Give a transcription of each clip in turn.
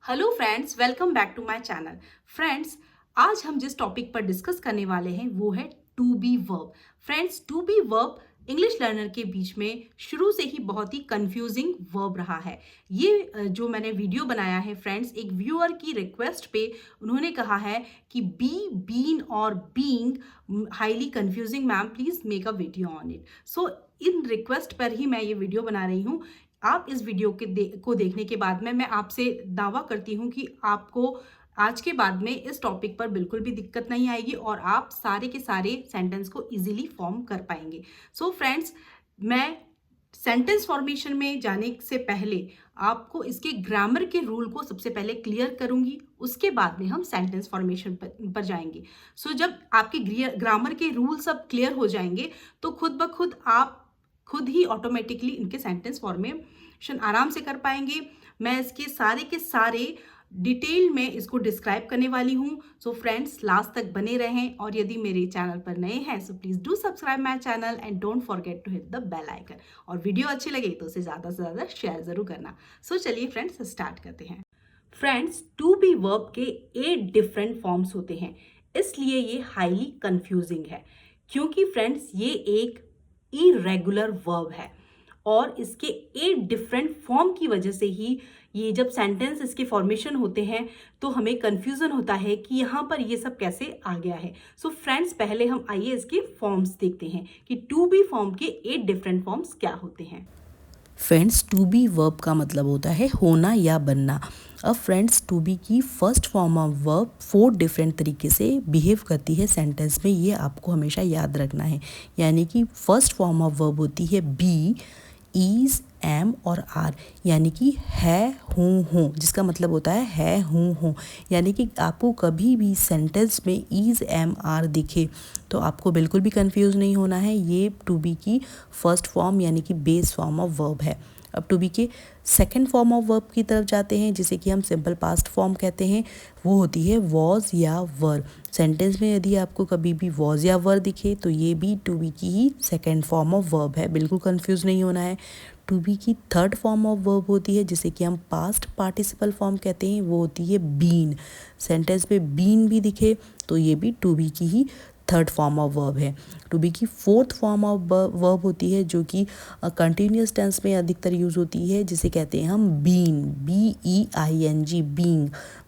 Hello friends, welcome back to my channel. Friends, आज हम जिस टॉपिक पर डिस्कस करने वाले हैं वो है to be verb. Friends, to be verb English learner के बीच में शुरू से ही बहुत ही कंफ्यूजिंग वर्ब रहा है। ये जो मैंने वीडियो बनाया है फ्रेंड्स, एक व्यूअर की रिक्वेस्ट पे उन्होंने कहा है कि बी, बीन और being highly confusing, ma'am please make a video on it. So in request पर ही मैं ये वीडियो बना रही हूँ। आप इस वीडियो को देखने के बाद में मैं आपसे दावा करती हूँ कि आपको आज के बाद में इस टॉपिक पर बिल्कुल भी दिक्कत नहीं आएगी और आप सारे के सारे सेंटेंस को इजीली फॉर्म कर पाएंगे। सो फ्रेंड्स, मैं सेंटेंस फॉर्मेशन में जाने से पहले आपको इसके ग्रामर के रूल को सबसे पहले क्लियर करूंगी, उसके बाद में हम सेंटेंस फॉर्मेशन पर जाएंगे। सो जब आपके ग्रामर के रूल सब क्लियर हो जाएंगे तो खुद ब खुद आप खुद ही ऑटोमेटिकली इनके सेंटेंस फॉर्मेशन आराम से कर पाएंगे। मैं इसके सारे के सारे डिटेल में इसको डिस्क्राइब करने वाली हूँ। सो फ्रेंड्स, लास्ट तक बने रहें और यदि मेरे चैनल पर नए हैं so please do subscribe my channel and don't forget to hit the bell icon. और वीडियो अच्छी लगे तो उसे ज़्यादा से ज़्यादा शेयर ज़रूर करना। सो चलिए फ्रेंड्स, स्टार्ट करते हैं। फ्रेंड्स, टू बी वर्ब के 8 डिफरेंट फॉर्म्स होते हैं, इसलिए ये हाईली कंफ्यूजिंग है क्योंकि फ्रेंड्स ये एक इरेगुलर वर्ब है और इसके 8 डिफरेंट फॉर्म की वजह से ही ये जब सेंटेंस इसके फॉर्मेशन होते हैं तो हमें कंफ्यूजन होता है कि यहाँ पर ये सब कैसे आ गया है। सो फ्रेंड्स, पहले हम आइए इसके फॉर्म्स देखते हैं कि टू बी फॉर्म के 8 डिफरेंट फॉर्म्स क्या होते हैं। फ्रेंड्स, टू बी वर्ब का मतलब होता है होना या बनना। अब फ्रेंड्स, टू बी की first form of verb 4 different तरीके से बिहेव करती है सेंटेंस में, ये आपको हमेशा याद रखना है। यानी कि फर्स्ट फॉर्म ऑफ वर्ब होती है बी, इज, एम और आर, यानी कि है, हूँ, जिसका मतलब होता है हूँ। यानी कि आपको कभी भी सेंटेंस में इज, एम, आर दिखे तो आपको बिल्कुल भी कंफ्यूज नहीं होना है। ये टू बी की फर्स्ट फॉर्म यानी कि बेस फॉर्म ऑफ वर्ब है। अब टू बी के सेकेंड फॉर्म ऑफ वर्ब की तरफ जाते हैं, जिसे कि हम सिंपल पास्ट फॉर्म कहते हैं। वो होती है वॉज या वर। सेंटेंस में यदि आपको कभी भी वॉज या वर दिखे तो ये भी टू बी की ही सेकेंड फॉर्म ऑफ वर्ब है, बिल्कुल कंफ्यूज नहीं होना है। टू बी की थर्ड फॉर्म ऑफ वर्ब होती है, जिसे कि हम पास्ट पार्टिसिपल फॉर्म कहते हैं, वो होती है बीन। सेंटेंस में बीन भी दिखे तो ये भी टू बी की ही थर्ड फॉर्म ऑफ वर्ब है। टू बी की फोर्थ फॉर्म ऑफ वर्ब होती है जो कि कंटिन्यूस टेंस में अधिकतर यूज़ होती है, जिसे कहते हैं हम बीन, BEING,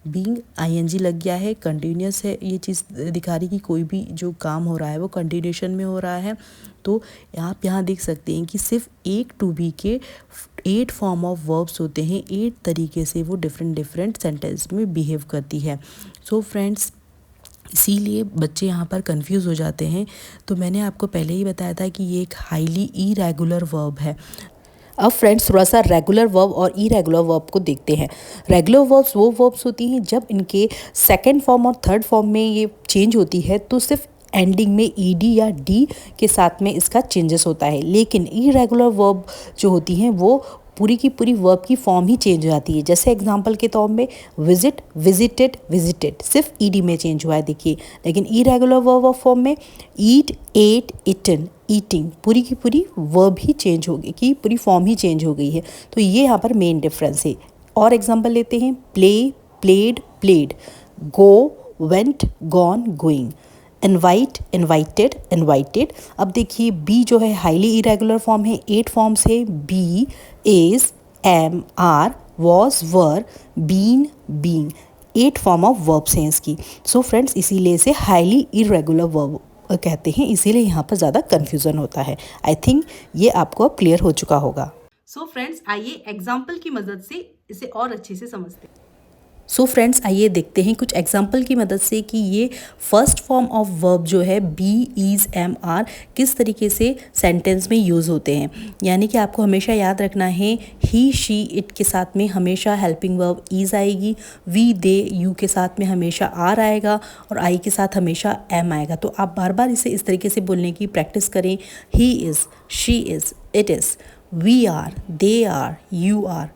बीइंग ING लग गया है, कंटिन्यूस है। ये चीज़ दिखा रही कि कोई भी जो काम हो रहा है वो कंटिन्यूशन में हो रहा है। तो आप यहाँ देख सकते हैं कि सिर्फ एक टू बी के 8 फॉर्म ऑफ वर्ब्स होते हैं, 8 तरीके से वो डिफरेंट सेंटेंस में बिहेव करती है। सो फ्रेंड्स, इसीलिए बच्चे यहाँ पर कंफ्यूज हो जाते हैं। तो मैंने आपको पहले ही बताया था कि ये एक हाईली इरेगुलर वर्ब है। अब फ्रेंड्स, थोड़ा सा रेगुलर वर्ब और इरेगुलर वर्ब को देखते हैं। रेगुलर वर्ब्स वो वर्ब्स होती हैं जब इनके सेकंड फॉर्म और थर्ड फॉर्म में ये चेंज होती है तो सिर्फ एंडिंग में ईडी या डी के साथ में इसका चेंजेस होता है। लेकिन इरेगुलर वर्ब जो होती हैं वो पूरी की पूरी वर्ब की फॉर्म ही चेंज हो जाती है। जैसे एग्जांपल के तौर में विजिट, विजिटेड, विजिटेड, सिर्फ ईडी में चेंज हुआ है देखिए। लेकिन इरेगुलर वर्ब ऑफ फॉर्म में ईट, एट, इटन, ईटिंग, पूरी की पूरी वर्ब ही चेंज हो गई, की पूरी फॉर्म ही चेंज हो गई है। तो ये यहाँ पर मेन डिफरेंस है। और एग्जाम्पल लेते हैं, play, played, played, go, went, gone, going, invite, invited, invited. अब देखिए बी जो है हाईली इरेगुलर फॉर्म है, 8 फॉर्म्स है, be, is, am, are, was, were, been, being, 8 form of verbs हैं इसकी। सो फ्रेंड्स, इसीलिए इसे हाईली इरेगुलर वर्ब कहते हैं, इसीलिए यहाँ पर ज़्यादा कन्फ्यूज़न होता है। आई थिंक ये आपको अब क्लियर हो चुका होगा। सो फ्रेंड्स, आइए एग्जाम्पल की मदद से इसे और अच्छे से समझते हैं। सो फ्रेंड्स, आइए देखते हैं कुछ एग्जाम्पल की मदद से कि ये फर्स्ट फॉर्म ऑफ वर्ब जो है बी, इज, एम, आर किस तरीके से सेंटेंस में यूज़ होते हैं। यानी कि आपको हमेशा याद रखना है, ही, शी, इट के साथ में हमेशा हेल्पिंग वर्ब इज आएगी, वी, दे, यू के साथ में हमेशा आर आएगा और आई के साथ हमेशा एम आएगा। तो आप बार बार इसे इस तरीके से बोलने की प्रैक्टिस करें। He is, she is, it is, we are, they are, you are,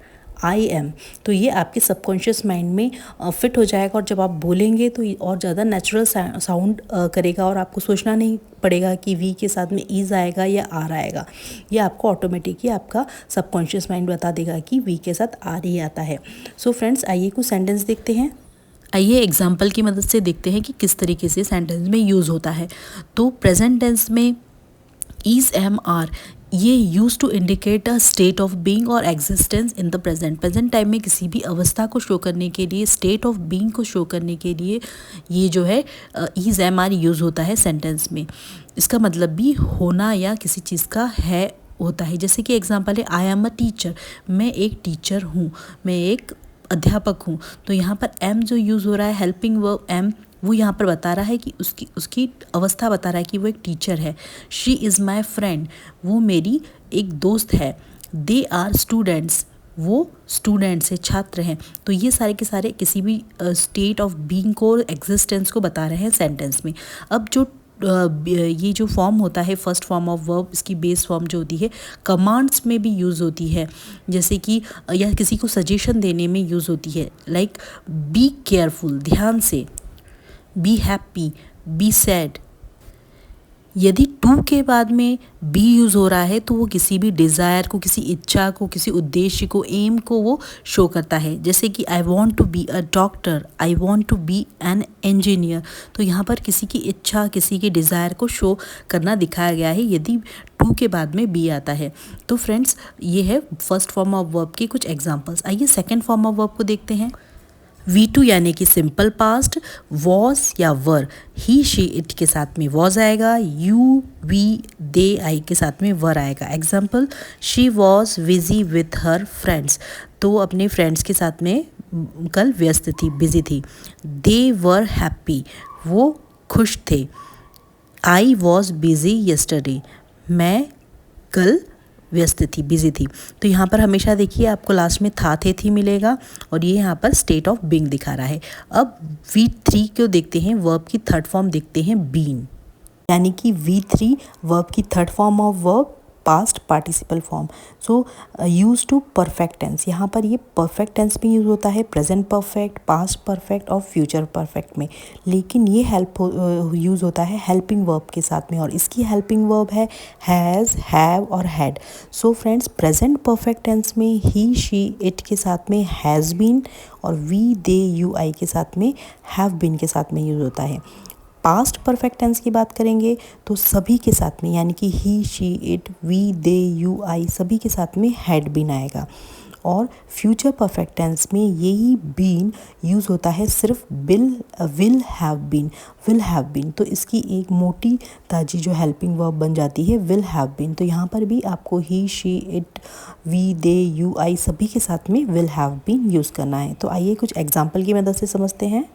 I am, तो ये आपके सबकॉन्शियस माइंड में फिट हो जाएगा और जब आप बोलेंगे तो ये और ज़्यादा नेचुरल साउंड करेगा और आपको सोचना नहीं पड़ेगा कि वी के साथ में ईज आएगा या आर आएगा। ये आपको ऑटोमेटिक ही आपका सबकॉन्शियस माइंड बता देगा कि वी के साथ आर ही आता है। सो फ्रेंड्स, आइए कुछ सेंटेंस देखते हैं। आइए एग्जाम्पल की मदद से देखते हैं कि किस तरीके से सेंटेंस में यूज़ होता है। तो प्रेजेंट टेंस में इज, एम, आर ये use to indicate a state of being और existence in the present time में किसी भी अवस्था को शो करने के लिए, स्टेट ऑफ बीइंग को शो करने के लिए ये जो है इज, एम, आर यूज़ होता है सेंटेंस में। इसका मतलब भी होना या किसी चीज़ का है होता है। जैसे कि एग्जांपल है आई एम अ टीचर, मैं एक टीचर हूँ, मैं एक अध्यापक हूँ। तो यहाँ पर एम जो यूज़ हो रहा है, हेल्पिंग वर्ब एम, वो यहाँ पर बता रहा है कि उसकी अवस्था बता रहा है कि वो एक टीचर है। शी इज़ माई फ्रेंड, वो मेरी एक दोस्त है। दे आर स्टूडेंट्स, वो स्टूडेंट्स है, छात्र हैं। तो ये सारे के सारे किसी भी स्टेट ऑफ बीइंग को, एग्जिस्टेंस को बता रहे हैं सेंटेंस में। अब जो ये जो फॉर्म होता है फर्स्ट फॉर्म ऑफ वर्ब, इसकी बेस फॉर्म जो होती है कमांड्स में भी यूज़ होती है, जैसे कि या किसी को सजेशन देने में यूज़ होती है। लाइक बी केयरफुल, ध्यान से, बी हैप्पी, बी सैड। यदि टू के बाद में बी यूज़ हो रहा है तो वो किसी भी डिज़ायर को, किसी इच्छा को, किसी उद्देश्य को, एम को वो शो करता है। जैसे कि I want to be a doctor, I want to be an engineer. तो यहाँ पर किसी की इच्छा, किसी के डिज़ायर को शो करना दिखाया गया है यदि टू के बाद में बी आता है। तो फ्रेंड्स, ये है फर्स्ट फॉर्म ऑफ वर्ब के कुछ एग्जाम्पल्स। आइए सेकेंड फॉर्म ऑफ वर्ब को देखते हैं। V2 यानी कि सिंपल पास्ट, वॉज या वर, ही शी इट के साथ में वॉज आएगा, यू वी दे आई के साथ में वर आएगा। Example, she was busy with her friends, तो अपने फ्रेंड्स के साथ में कल व्यस्त थी, बिजी थी। दे वर हैप्पी, वो खुश थे। आई वॉज बिजी यस्टरडे, मैं कल व्यस्त थी, बिजी थी। तो यहाँ पर हमेशा देखिए आपको लास्ट में था, थे, थी मिलेगा और ये यहाँ पर स्टेट ऑफ बीइंग दिखा रहा है। अब V3 को देखते हैं, वर्ब की थर्ड फॉर्म देखते हैं बीन, यानी कि V3 वर्ब की third form of verb, past participle form. So use to perfect tense, यहाँ पर ये परफेक्ट टेंस में यूज़ होता है, प्रेजेंट परफेक्ट, पास्ट परफेक्ट और फ्यूचर परफेक्ट में। लेकिन ये यूज़ होता है हेल्पिंग वर्ब के साथ में और इसकी हेल्पिंग वर्ब है हैज़, हैव और had. So friends, present perfect tense में ही शी इट के साथ में हैज़ बीन और वी दे यू आई के साथ में हैव बीन के साथ में यूज़ होता है। पास्ट परफेक्ट टेंस की बात करेंगे तो सभी के साथ में, यानी कि he she it we they you I सभी के साथ में हैड बीन आएगा। और फ्यूचर परफेक्ट टेंस में यही बीन यूज़ होता है सिर्फ विल हैव बीन। तो इसकी एक मोटी ताजी जो हेल्पिंग वर्ब बन जाती है विल हैव बीन। तो यहाँ पर भी आपको he she it we they you I सभी के साथ में विल हैव बीन यूज़ करना है। तो आइए कुछ एग्जाम्पल की मदद से समझते हैं।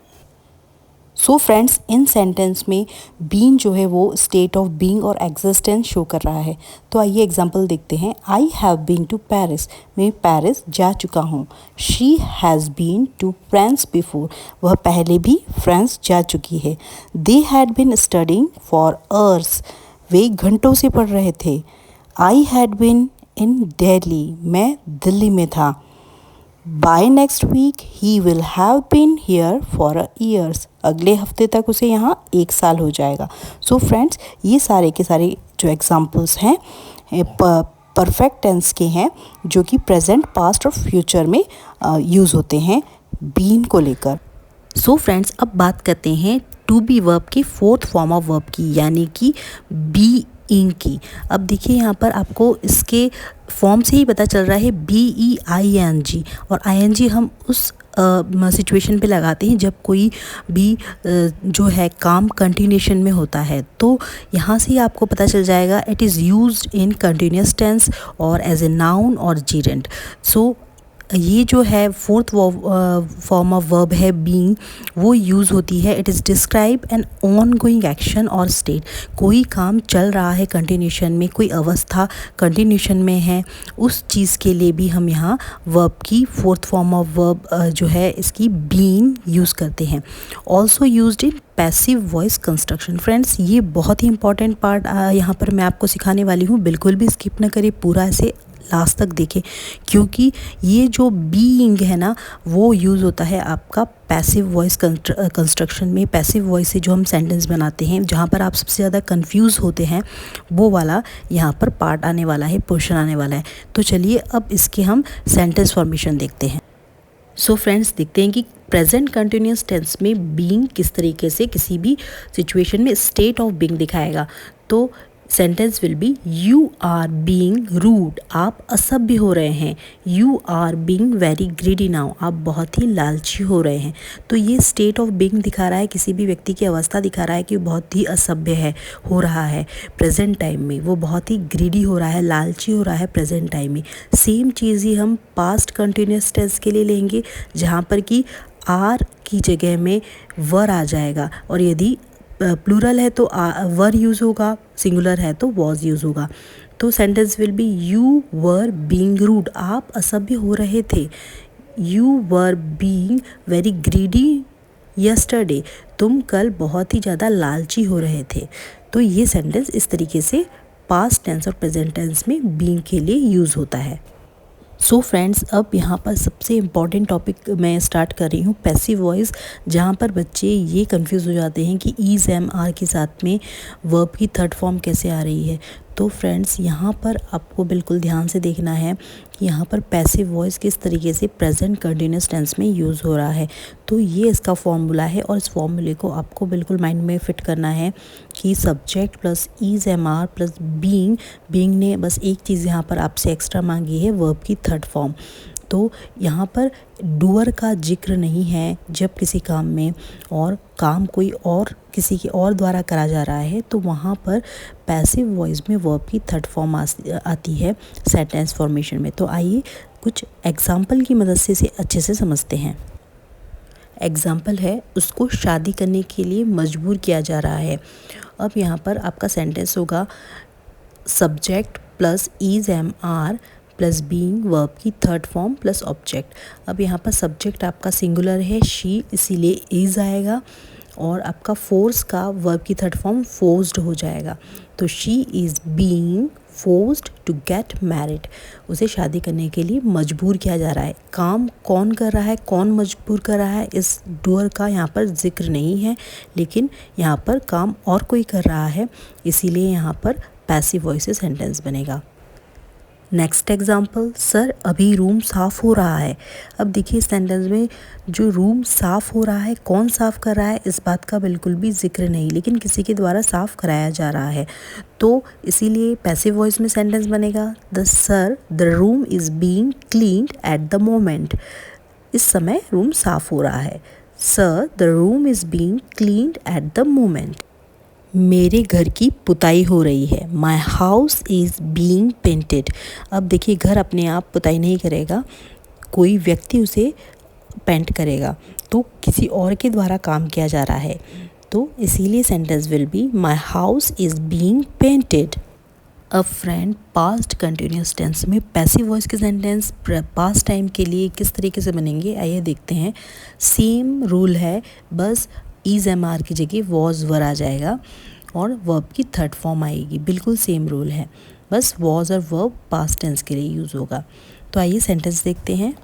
सो फ्रेंड्स, इन सेंटेंस में बीन जो है वो स्टेट ऑफ बीइंग और एग्जिस्टेंस शो कर रहा है। तो आइए एग्जांपल देखते हैं। I have been to Paris, मैं पेरिस जा चुका हूँ। She has been to France before, वह पहले भी फ्रांस जा चुकी है। They had been studying for hours, वे घंटों से पढ़ रहे थे। I had been in Delhi, मैं दिल्ली में था। By next week he will have been here for a years, अगले हफ्ते तक उसे यहाँ 1 साल हो जाएगा। सो फ्रेंड्स, ये सारे के सारे जो एग्जांपल्स हैं परफेक्ट टेंस के हैं जो कि प्रेजेंट, पास्ट और फ्यूचर में यूज़ होते हैं बीन को लेकर। सो फ्रेंड्स, अब बात करते हैं टू बी वर्ब की फोर्थ फॉर्म ऑफ वर्ब की, यानी कि बी इंग की। अब देखिए यहाँ पर आपको इसके फॉर्म से ही पता चल रहा है BEING, और ING हम उस सिचुएशन पे लगाते हैं जब कोई भी जो है काम कंटिन्यूशन में होता है। तो यहाँ से ही आपको पता चल जाएगा it is used in continuous tense और एज ए नाउन और जीरेंट। सो ये जो है फोर्थ फॉर्म ऑफ वर्ब है बीइंग, वो यूज़ होती है। It is describe an on going action और स्टेट, कोई काम चल रहा है कंटिन्यूशन में, कोई अवस्था कंटिन्यूशन में है, उस चीज़ के लिए भी हम यहाँ वर्ब की फोर्थ फॉर्म ऑफ वर्ब जो है इसकी बीइंग यूज़ करते हैं। Also used in passive voice construction. Friends, ये बहुत ही इंपॉर्टेंट पार्ट यहाँ पर मैं आपको सिखाने वाली हूँ, बिल्कुल भी स्किप ना करें, पूरा ऐसे लास्ट तक देखें, क्योंकि ये जो बीइंग है ना वो यूज़ होता है आपका पैसिव वॉइस कंस्ट्रक्शन में। पैसिव वॉइस से जो हम सेंटेंस बनाते हैं, जहाँ पर आप सबसे ज़्यादा कंफ्यूज होते हैं, वो वाला यहाँ पर पार्ट आने वाला है, पोर्शन आने वाला है। तो चलिए अब इसके हम सेंटेंस फॉर्मेशन देखते हैं। सो फ्रेंड्स, देखते हैं कि प्रेजेंट कंटिन्यूस टेंस में बीइंग किस तरीके से किसी भी सिचुएशन में स्टेट ऑफ बीइंग दिखाएगा। तो sentence will be you are being rude, आप असभ्य हो रहे हैं। You are being very greedy now, आप बहुत ही लालची हो रहे हैं। तो ये स्टेट ऑफ बीइंग दिखा रहा है, किसी भी व्यक्ति की अवस्था दिखा रहा है कि बहुत ही असभ्य है, हो रहा है प्रेजेंट टाइम में, वो बहुत ही ग्रीडी हो रहा है, लालची हो रहा है प्रेजेंट टाइम में। सेम चीज़ ही हम पास्ट कंटिन्यूस टेंस के लिए लेंगे, जहाँ पर कि आर की जगह में वर आ जाएगा, और यदि प्लूरल है तो वर यूज़ होगा, सिंगुलर है तो वॉज यूज़ होगा। तो sentence will be you were being rude, आप असभ्य हो रहे थे। You were being very greedy yesterday, तुम कल बहुत ही ज़्यादा लालची हो रहे थे। तो ये सेंटेंस इस तरीके से पास्ट टेंस और प्रेजेंट टेंस में बीइंग के लिए यूज़ होता है। सो फ्रेंड्स, अब यहाँ पर सबसे इम्पॉर्टेंट टॉपिक मैं स्टार्ट कर रही हूँ, पैसिव वॉइस, जहाँ पर बच्चे ये कंफ्यूज हो जाते हैं कि इज़ एम आर के साथ में वर्ब की थर्ड फॉर्म कैसे आ रही है। तो फ्रेंड्स, यहाँ पर आपको बिल्कुल ध्यान से देखना है कि यहाँ पर पैसिव वॉइस किस तरीके से प्रेजेंट कंटिन्यूस टेंस में यूज़ हो रहा है। तो ये इसका फॉर्मूला है, और इस फॉर्मूले को आपको बिल्कुल माइंड में फिट करना है कि subject plus is am are plus being. Being ने बस एक चीज़ यहाँ पर आपसे एक्स्ट्रा मांगी है, वर्ब की थर्ड फॉर्म। तो यहाँ पर डूअर का जिक्र नहीं है जब किसी काम में, और काम कोई और किसी के और द्वारा करा जा रहा है, तो वहाँ पर पैसिव वॉइस में वर्ब की थर्ड फॉर्म आती है सेंटेंस फॉर्मेशन में। तो आइए कुछ एग्जाम्पल की मदद से इसे अच्छे से समझते हैं। एग्जाम्पल है, उसको शादी करने के लिए मजबूर किया जा रहा है। अब यहाँ पर आपका सेंटेंस होगा subject plus is am are plus being, verb की थर्ड फॉर्म प्लस ऑब्जेक्ट। अब यहाँ पर सब्जेक्ट आपका सिंगुलर है शी, इसीलिए इज़ आएगा, और आपका फोर्स का वर्ब की थर्ड फॉर्म फोर्स्ड हो जाएगा। तो she is being forced to get married, उसे शादी करने के लिए मजबूर किया जा रहा है। काम कौन कर रहा है, कौन मजबूर कर रहा है, इस डूअर का यहाँ पर जिक्र नहीं है, लेकिन यहाँ पर काम और कोई कर रहा है, इसीलिए यहाँ पर पैसिव वॉइस से सेंटेंस बनेगा। नेक्स्ट एग्जाम्पल, सर अभी रूम साफ़ हो रहा है। अब देखिए इस सेंटेंस में जो रूम साफ़ हो रहा है, कौन साफ़ कर रहा है, इस बात का बिल्कुल भी जिक्र नहीं, लेकिन किसी के द्वारा साफ़ कराया जा रहा है। तो इसीलिए पैसिव वॉइस में सेंटेंस बनेगा the room is being cleaned at the moment, इस समय रूम साफ़ हो रहा है। Sir the room is being cleaned at the moment. मेरे घर की पुताई हो रही है, my house is being painted. अब देखिए घर अपने आप पुताई नहीं करेगा, कोई व्यक्ति उसे पेंट करेगा, तो किसी और के द्वारा काम किया जा रहा है। तो इसीलिए sentence will be my house is being painted. अब फ्रेंड, पास्ट कंटिन्यूस टेंस में पैसिव वॉइस के सेंटेंस पास्ट टाइम के लिए किस तरीके से बनेंगे, आइए देखते हैं। सेम रूल है, बस इज़ एम आर की जगह वॉज वर आ जाएगा और वर्ब की थर्ड फॉर्म आएगी। बिल्कुल सेम रूल है, बस वॉज और वर्ब पास्ट टेंस के लिए यूज़ होगा। तो आइए सेंटेंस देखते हैं।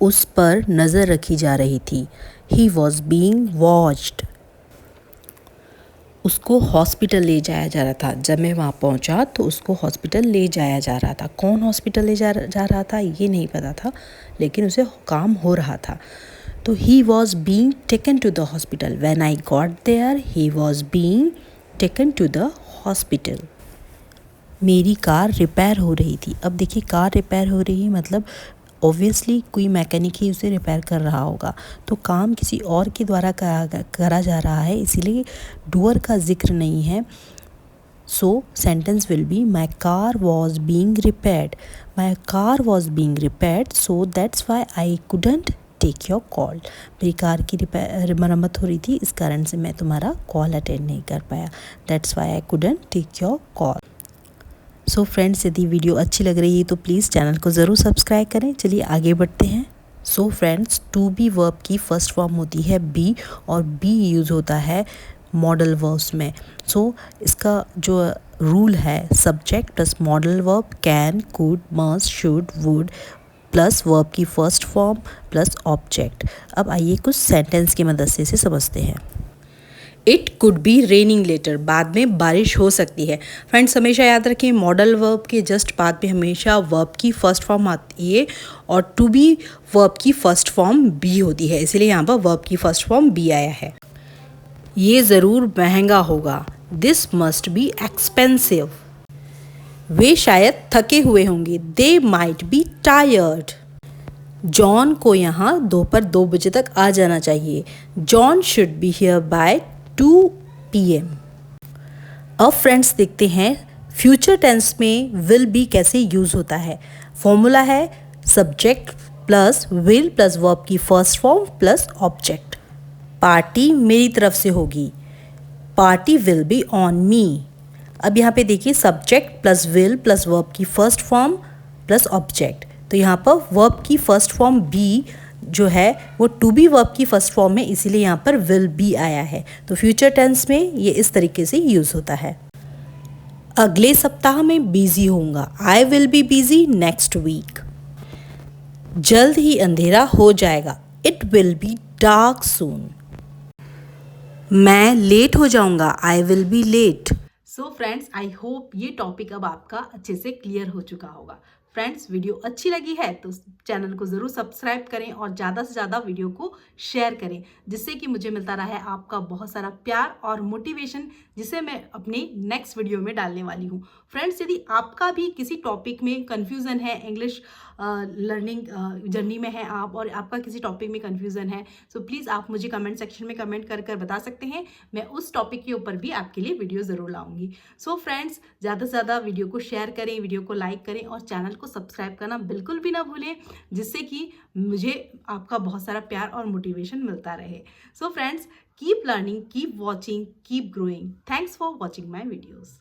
उस पर नज़र रखी जा रही थी, ही वॉज बीइंग वॉच्ड। उसको हॉस्पिटल ले जाया जा रहा था, जब मैं वहाँ पहुँचा तो उसको हॉस्पिटल ले जाया जा रहा था। कौन हॉस्पिटल ले जा रहा था ये नहीं पता था, लेकिन उसे काम हो रहा था। तो he was being taken to the hospital, when I got there he was being taken to the hospital. मेरी कार रिपेयर हो रही थी। अब देखिए कार रिपेयर हो रही है मतलब ऑब्वियसली कोई मैकेनिक ही उसे रिपेयर कर रहा होगा, तो काम किसी और के द्वारा करा जा रहा है, इसीलिए डूअर का जिक्र नहीं है। So sentence will be my car was being repaired, my car was being repaired, so that's why I couldn't take your call. मेरी कार की मरम्मत हो रही थी, इस कारण से मैं तुम्हारा कॉल अटेंड नहीं कर पाया। That's why I couldn't take your call. So friends, यदि वीडियो अच्छी लग रही है तो प्लीज़ चैनल को ज़रूर सब्सक्राइब करें। चलिए आगे बढ़ते हैं। So friends, to be verb की फर्स्ट फॉर्म होती है बी, और बी यूज़ होता है मॉडल वर्ब्स में। सो इसका जो रूल है subject plus modal verb can, could, must, should, would plus verb की फर्स्ट फॉर्म प्लस ऑब्जेक्ट। अब आइए कुछ सेंटेंस की मदद से इसे समझते हैं। It could be raining later, बाद में बारिश हो सकती है। फ्रेंड्स हमेशा याद रखें मॉडल वर्ब के जस्ट बाद में हमेशा वर्ब की फर्स्ट फॉर्म आती है और टू बी वर्ब की फर्स्ट फॉर्म बी होती है, इसीलिए यहाँ पर वर्ब की फर्स्ट फॉर्म बी आया है। ये ज़रूर महंगा होगा, दिस मस्ट बी एक्सपेंसिव। वे शायद थके हुए होंगे, they might be tired. John को यहाँ दोपहर 2 बजे तक आ जाना चाहिए, John should be here by 2 PM। अब फ्रेंड्स देखते हैं फ्यूचर टेंस में विल बी कैसे यूज़ होता है। फॉर्मूला है subject plus will plus verb की first form plus object. Party मेरी तरफ से होगी, party will be on me. अब यहाँ पे देखिए subject plus will plus verb की फर्स्ट फॉर्म प्लस ऑब्जेक्ट, तो यहाँ पर वर्ब की फर्स्ट फॉर्म बी जो है वो टू बी वर्ब की फर्स्ट फॉर्म है, इसीलिए यहाँ पर विल बी आया है। तो फ्यूचर टेंस में ये इस तरीके से यूज़ होता है। अगले सप्ताह में बिजी होऊंगा, I will be busy next week. जल्द ही अंधेरा हो जाएगा, it will be dark soon. मैं लेट हो जाऊंगा, I will be late. So friends I hope ये टॉपिक अब आपका अच्छे से क्लियर हो चुका होगा। फ्रेंड्स वीडियो अच्छी लगी है तो चैनल को ज़रूर सब्सक्राइब करें और ज़्यादा से ज़्यादा वीडियो को शेयर करें, जिससे कि मुझे मिलता रहे आपका बहुत सारा प्यार और मोटिवेशन, जिसे मैं अपने नेक्स्ट वीडियो में डालने वाली हूँ। फ्रेंड्स यदि आपका भी किसी टॉपिक में कन्फ्यूज़न है, इंग्लिश लर्निंग जर्नी में है आप और आपका किसी टॉपिक में कन्फ्यूज़न है, सो प्लीज़ आप मुझे कमेंट सेक्शन में कमेंट कर बता सकते हैं। मैं उस टॉपिक के ऊपर भी आपके लिए वीडियो ज़रूर लाऊंगी। सो फ्रेंड्स ज़्यादा से ज़्यादा वीडियो को शेयर करें, वीडियो को लाइक करें और चैनल को सब्सक्राइब करना बिल्कुल भी ना भूलें, जिससे कि मुझे आपका बहुत सारा प्यार और मोटिवेशन मिलता रहे। So friends keep learning, keep watching, keep growing. Thanks for watching my videos.